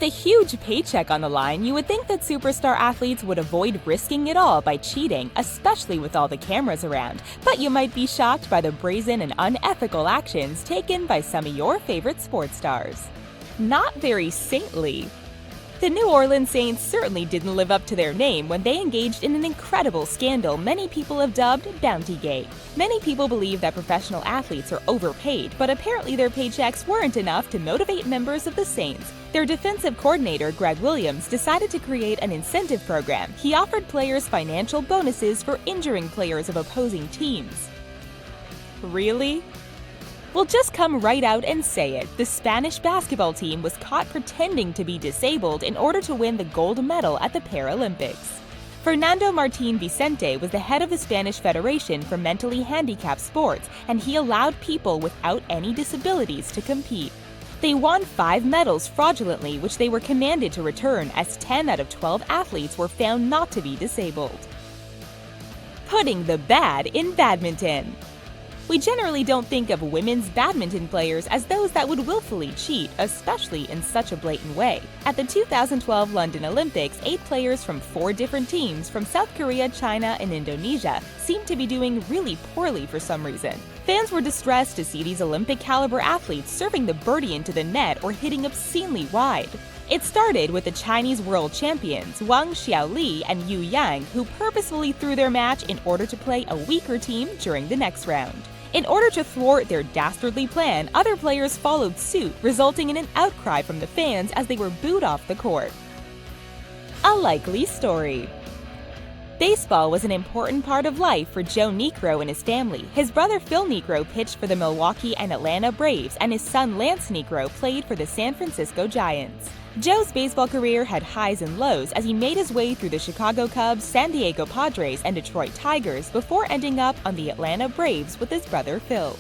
a huge paycheck on the line, you would think that superstar athletes would avoid risking it all by cheating, especially with all the cameras around. But you might be shocked by the brazen and unethical actions taken by some of your favorite sports stars. Not very saintly. The New Orleans Saints certainly didn't live up to their name when they engaged in an incredible scandal many people have dubbed Bountygate. Many people believe that professional athletes are overpaid, but apparently their paychecks weren't enough to motivate members of the Saints. Their defensive coordinator, Greg Williams, decided to create an incentive program. He offered players financial bonuses for injuring players of opposing teams. Really? We'll just come right out and say it. The Spanish basketball team was caught pretending to be disabled in order to win the gold medal at the Paralympics. Fernando Martín Vicente was the head of the Spanish Federation for Mentally Handicapped Sports, and he allowed people without any disabilities to compete. They won 5 medals fraudulently, which they were commanded to return, as 10 out of 12 athletes were found not to be disabled. Putting the bad in badminton. We generally don't think of women's badminton players as those that would willfully cheat, especially in such a blatant way. At the 2012 London Olympics, 8 players from 4 different teams from South Korea, China, and Indonesia seemed to be doing really poorly for some reason. Fans were distressed to see these Olympic-caliber athletes serving the birdie into the net or hitting obscenely wide. It started with the Chinese world champions Wang Xiaoli and Yu Yang, who purposefully threw their match in order to play a weaker team during the next round. In order to thwart their dastardly plan, other players followed suit, resulting in an outcry from the fans as they were booed off the court. A likely story. Baseball was an important part of life for Joe Niekro and his family. His brother Phil Niekro pitched for the Milwaukee and Atlanta Braves, and his son Lance Niekro played for the San Francisco Giants. Joe's baseball career had highs and lows as he made his way through the Chicago Cubs, San Diego Padres, and Detroit Tigers before ending up on the Atlanta Braves with his brother Phil.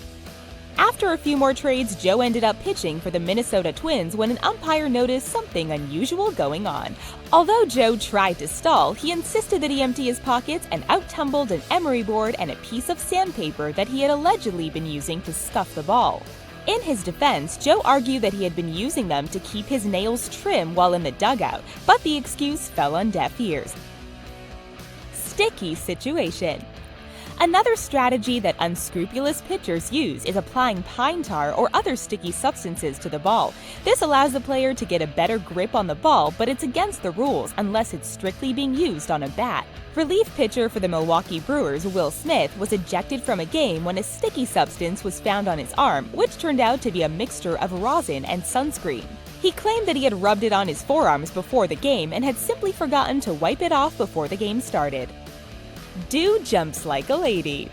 After a few more trades, Joe ended up pitching for the Minnesota Twins when an umpire noticed something unusual going on. Although Joe tried to stall, he insisted that he empty his pockets and out-tumbled an emery board and a piece of sandpaper that he had allegedly been using to scuff the ball. In his defense, Joe argued that he had been using them to keep his nails trim while in the dugout, but the excuse fell on deaf ears. Sticky situation. Another strategy that unscrupulous pitchers use is applying pine tar or other sticky substances to the ball. This allows the player to get a better grip on the ball, but it's against the rules unless it's strictly being used on a bat. Relief pitcher for the Milwaukee Brewers, Will Smith, was ejected from a game when a sticky substance was found on his arm, which turned out to be a mixture of rosin and sunscreen. He claimed that he had rubbed it on his forearms before the game and had simply forgotten to wipe it off before the game started. Do jumps like a lady.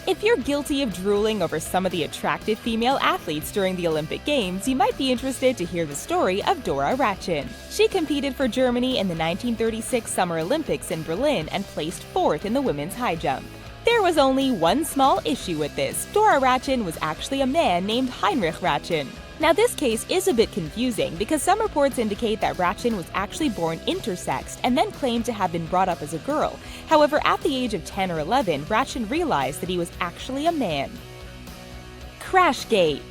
If you're guilty of drooling over some of the attractive female athletes during the Olympic Games, you might be interested to hear the story of Dora Ratchen. She competed for Germany in the 1936 Summer Olympics in Berlin and placed 4th in the women's high jump. There was only one small issue with this. Dora Ratchen was actually a man named Heinrich Ratchen. Now, this case is a bit confusing because some reports indicate that Ratchen was actually born intersexed and then claimed to have been brought up as a girl. However, at the age of 10 or 11, Ratchen realized that he was actually a man. Crashgate.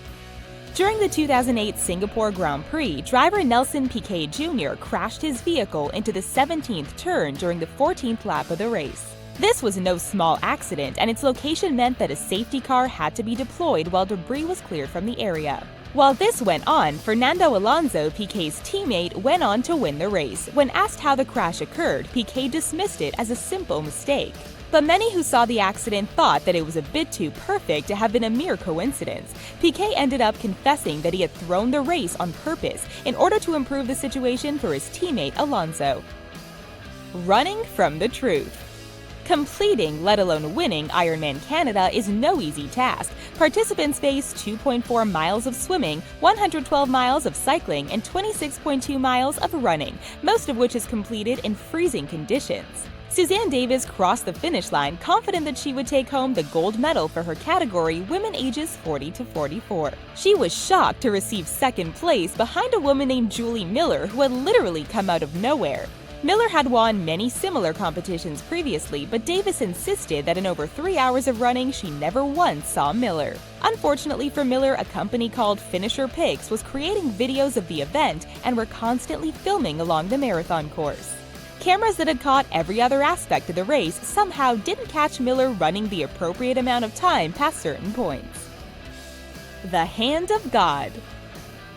During the 2008 Singapore Grand Prix, driver Nelson Piquet Jr. crashed his vehicle into the 17th turn during the 14th lap of the race. This was no small accident, and its location meant that a safety car had to be deployed while debris was cleared from the area. While this went on, Fernando Alonso, Piquet's teammate, went on to win the race. When asked how the crash occurred, Piquet dismissed it as a simple mistake. But many who saw the accident thought that it was a bit too perfect to have been a mere coincidence. Piquet ended up confessing that he had thrown the race on purpose in order to improve the situation for his teammate Alonso. Running from the truth. Completing, let alone winning, Ironman Canada is no easy task. Participants face 2.4 miles of swimming, 112 miles of cycling, and 26.2 miles of running, most of which is completed in freezing conditions. Suzanne Davis crossed the finish line confident that she would take home the gold medal for her category, women ages 40 to 44. She was shocked to receive second place behind a woman named Julie Miller, who had literally come out of nowhere. Miller had won many similar competitions previously, but Davis insisted that in over 3 hours of running, she never once saw Miller. Unfortunately for Miller, a company called Finisher Pics was creating videos of the event and were constantly filming along the marathon course. Cameras that had caught every other aspect of the race somehow didn't catch Miller running the appropriate amount of time past certain points. The Hand of God.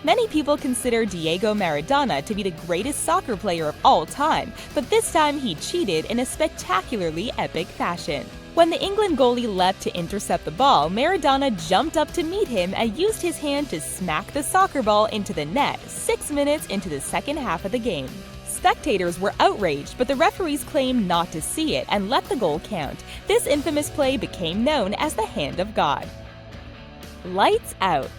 Many people consider Diego Maradona to be the greatest soccer player of all time, but this time he cheated in a spectacularly epic fashion. When the England goalie leapt to intercept the ball, Maradona jumped up to meet him and used his hand to smack the soccer ball into the net 6 minutes into the second half of the game. Spectators were outraged, but the referees claimed not to see it and let the goal count. This infamous play became known as the Hand of God. Lights out.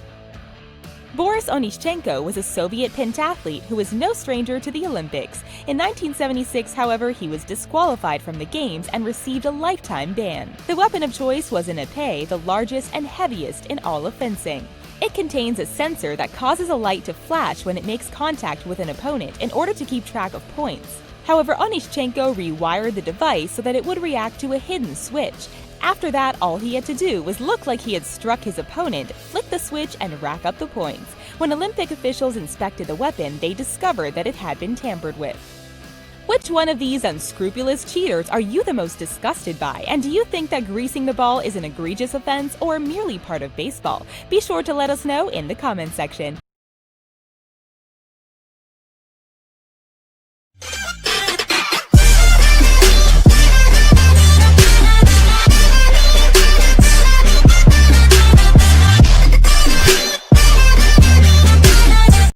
Boris Onyshchenko was a Soviet pentathlete who was no stranger to the Olympics. In 1976, however, he was disqualified from the Games and received a lifetime ban. The weapon of choice was an épée, the largest and heaviest in all of fencing. It contains a sensor that causes a light to flash when it makes contact with an opponent in order to keep track of points. However, Onyshchenko rewired the device so that it would react to a hidden switch. After that, all he had to do was look like he had struck his opponent, flick the switch, and rack up the points. When Olympic officials inspected the weapon, they discovered that it had been tampered with. Which one of these unscrupulous cheaters are you the most disgusted by? And do you think that greasing the ball is an egregious offense or merely part of baseball? Be sure to let us know in the comments section.